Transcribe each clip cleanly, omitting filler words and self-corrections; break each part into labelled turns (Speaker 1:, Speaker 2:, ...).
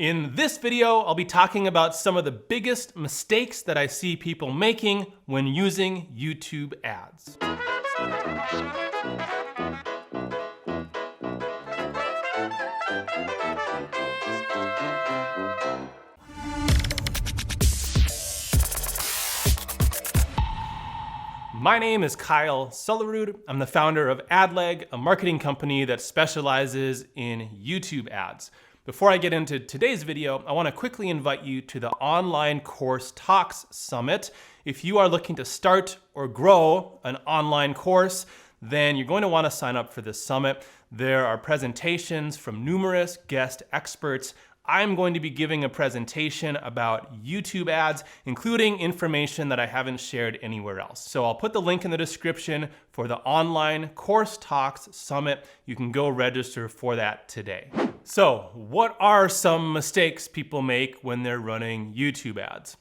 Speaker 1: In this video, I'll be talking about some of the biggest mistakes that I see people making when using YouTube ads. My name is Kyle Sullerud. I'm the founder of AdLeg, a marketing company that specializes in YouTube ads. Before I get into today's video, I want to quickly invite you to the Online Course Talks Summit. If you are looking to start or grow an online course, then you're going to want to sign up for this summit. There are presentations from numerous guest experts. I'm going to be giving a presentation about YouTube ads, including information that I haven't shared anywhere else. So I'll put the link in the description for the Online Course Talks Summit. You can go register for that today. So what are some mistakes people make when they're running YouTube ads?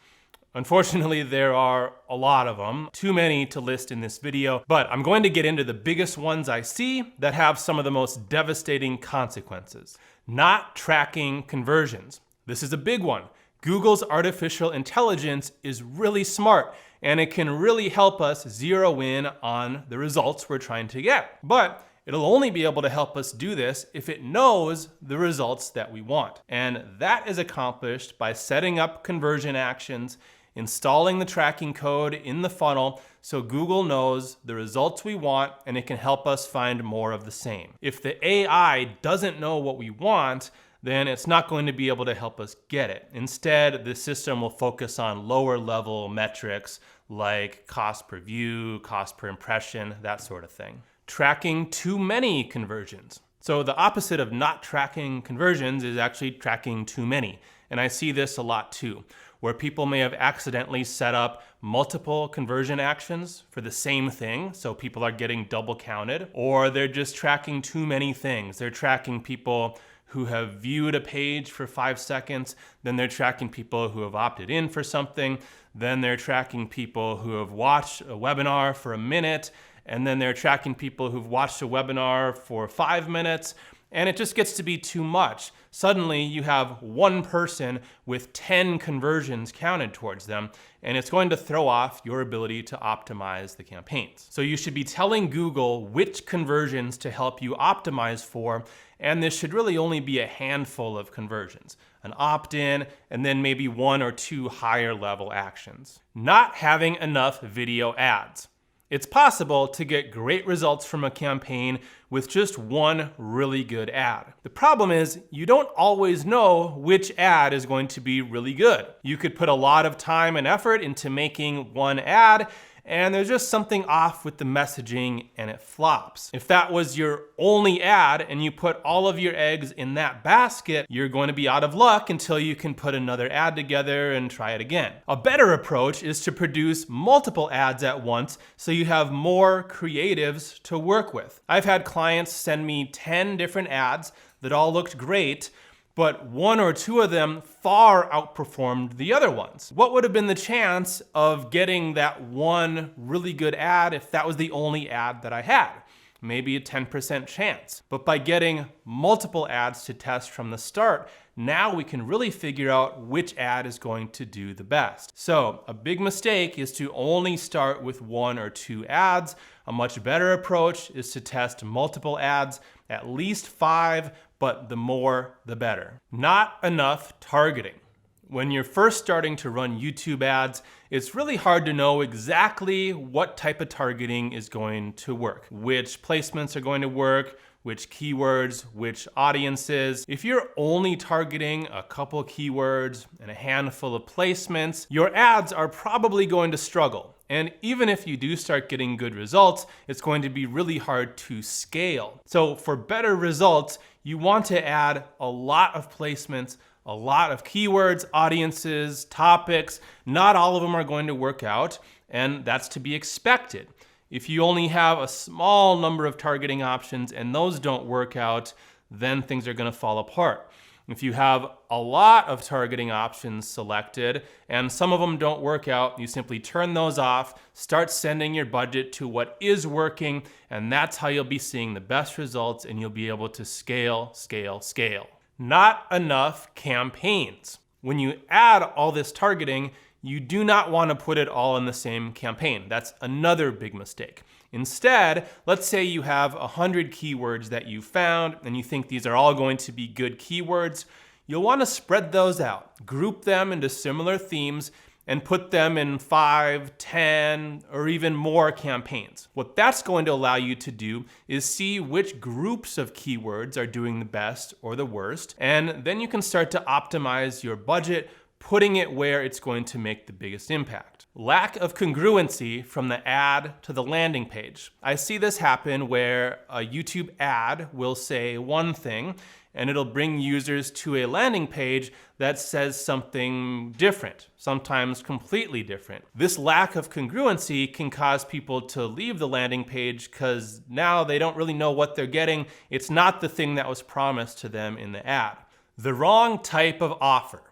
Speaker 1: Unfortunately, there are a lot of them, too many to list in this video, but I'm going to get into the biggest ones I see that have some of the most devastating consequences. Not tracking conversions. This is a big one. Google's artificial intelligence is really smart, and it can really help us zero in on the results we're trying to get. But it'll only be able to help us do this if it knows the results that we want. And that is accomplished by setting up conversion actions, installing the tracking code in the funnel so Google knows the results we want and it can help us find more of the same. If the AI doesn't know what we want, then it's not going to be able to help us get it. Instead, the system will focus on lower level metrics like cost per view, cost per impression, that sort of thing. Tracking too many conversions. So the opposite of not tracking conversions is actually tracking too many. And I see this a lot too, where people may have accidentally set up multiple conversion actions for the same thing, so people are getting double counted, or they're just tracking too many things. They're tracking people who have viewed a page for 5 seconds, then they're tracking people who have opted in for something, then they're tracking people who have watched a webinar for a minute, and then they're tracking people who've watched a webinar for 5 minutes, and it just gets to be too much. Suddenly you have one person with 10 conversions counted towards them, and it's going to throw off your ability to optimize the campaigns. So you should be telling Google which conversions to help you optimize for, and this should really only be a handful of conversions. An opt-in, and then maybe 1 or 2 higher level actions. Not having enough video ads. It's possible to get great results from a campaign with just one really good ad. The problem is you don't always know which ad is going to be really good. You could put a lot of time and effort into making one ad, and there's just something off with the messaging and it flops. If that was your only ad and you put all of your eggs in that basket, you're going to be out of luck until you can put another ad together and try it again. A better approach is to produce multiple ads at once so you have more creatives to work with. I've had clients send me 10 different ads that all looked great, but 1 or 2 of them far outperformed the other ones. What would have been the chance of getting that one really good ad if that was the only ad that I had? Maybe a 10% chance. But by getting multiple ads to test from the start, now we can really figure out which ad is going to do the best. So a big mistake is to only start with 1 or 2 ads. A much better approach is to test multiple ads, at least 5, but the more, the better. Not enough targeting. When you're first starting to run YouTube ads, it's really hard to know exactly what type of targeting is going to work, which placements are going to work, which keywords, which audiences. If you're only targeting a couple keywords and a handful of placements, your ads are probably going to struggle. And even if you do start getting good results, it's going to be really hard to scale. So for better results, you want to add a lot of placements, a lot of keywords, audiences, topics. Not all of them are going to work out, and that's to be expected. If you only have a small number of targeting options and those don't work out, then things are going to fall apart. If you have a lot of targeting options selected and some of them don't work out, you simply turn those off, start sending your budget to what is working, and that's how you'll be seeing the best results and you'll be able to scale, scale, scale. Not enough campaigns. When you add all this targeting, you do not want to put it all in the same campaign. That's another big mistake. Instead, let's say you have 100 keywords that you found and you think these are all going to be good keywords. You'll want to spread those out, group them into similar themes, and put them in 5, 10, or even more campaigns. What that's going to allow you to do is see which groups of keywords are doing the best or the worst, and then you can start to optimize your budget, putting it where it's going to make the biggest impact. Lack of congruency from the ad to the landing page. I see this happen where a YouTube ad will say one thing, and it'll bring users to a landing page that says something different, sometimes completely different. This lack of congruency can cause people to leave the landing page because now they don't really know what they're getting. It's not the thing that was promised to them in the ad. The wrong type of offer.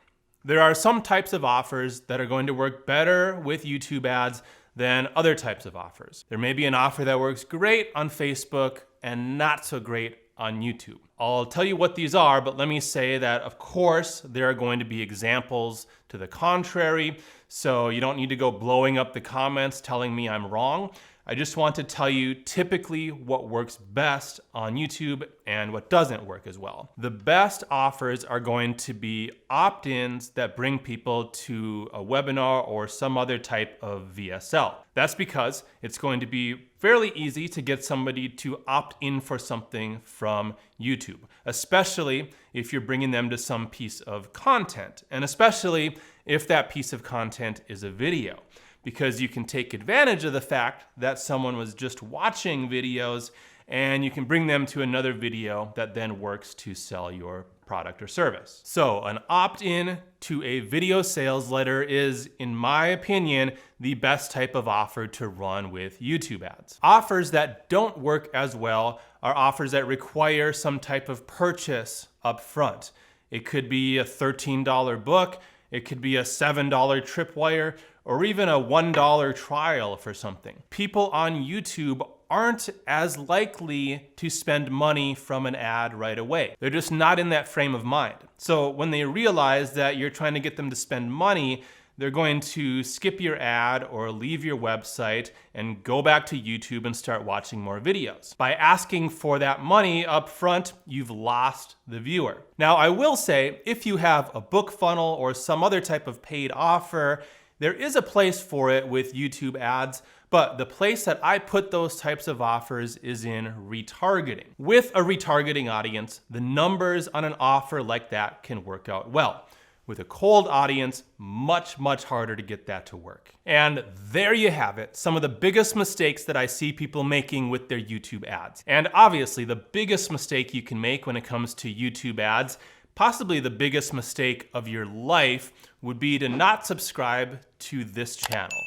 Speaker 1: There are some types of offers that are going to work better with YouTube ads than other types of offers. There may be an offer that works great on Facebook and not so great on YouTube. I'll tell you what these are, but let me say that of course there are going to be examples to the contrary, so you don't need to go blowing up the comments telling me I'm wrong. I just want to tell you typically what works best on YouTube and what doesn't work as well. The best offers are going to be opt-ins that bring people to a webinar or some other type of VSL. That's because it's going to be fairly easy to get somebody to opt in for something from YouTube, especially if you're bringing them to some piece of content, and especially if that piece of content is a video, because you can take advantage of the fact that someone was just watching videos and you can bring them to another video that then works to sell your product or service. So an opt-in to a video sales letter is, in my opinion, the best type of offer to run with YouTube ads. Offers that don't work as well are offers that require some type of purchase up front. It could be a $13 book, it could be a $7 tripwire, or even a $1 trial for something. People on YouTube aren't as likely to spend money from an ad right away. They're just not in that frame of mind. So when they realize that you're trying to get them to spend money, they're going to skip your ad or leave your website and go back to YouTube and start watching more videos. By asking for that money up front, you've lost the viewer. Now, I will say, if you have a book funnel or some other type of paid offer, there is a place for it with YouTube ads, but the place that I put those types of offers is in retargeting. With a retargeting audience, the numbers on an offer like that can work out well. With a cold audience, much harder to get that to work. And there you have it, some of the biggest mistakes that I see people making with their YouTube ads. And obviously the biggest mistake you can make when it comes to YouTube ads, possibly the biggest mistake of your life, would be to not subscribe to this channel.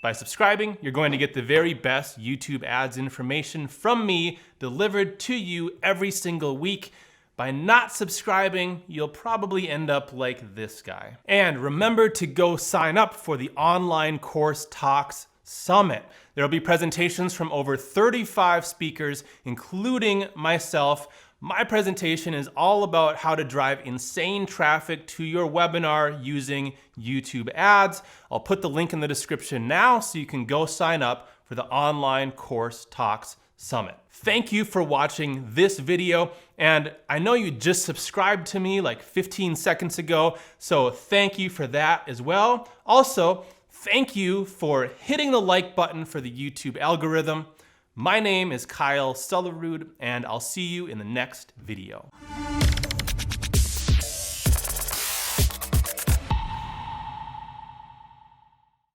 Speaker 1: By subscribing, you're going to get the very best YouTube ads information from me delivered to you every single week. By not subscribing, you'll probably end up like this guy. And remember to go sign up for the Online Course Talks Summit. There'll be presentations from over 35 speakers, including myself. My presentation is all about how to drive insane traffic to your webinar using YouTube ads. I'll put the link in the description now so you can go sign up for the Online Course Talks Summit. Thank you for watching this video, and I know you just subscribed to me like 15 seconds ago, so thank you for that as well. Also, thank you for hitting the like button for the YouTube algorithm. My name is Kyle Stullerud, and I'll see you in the next video.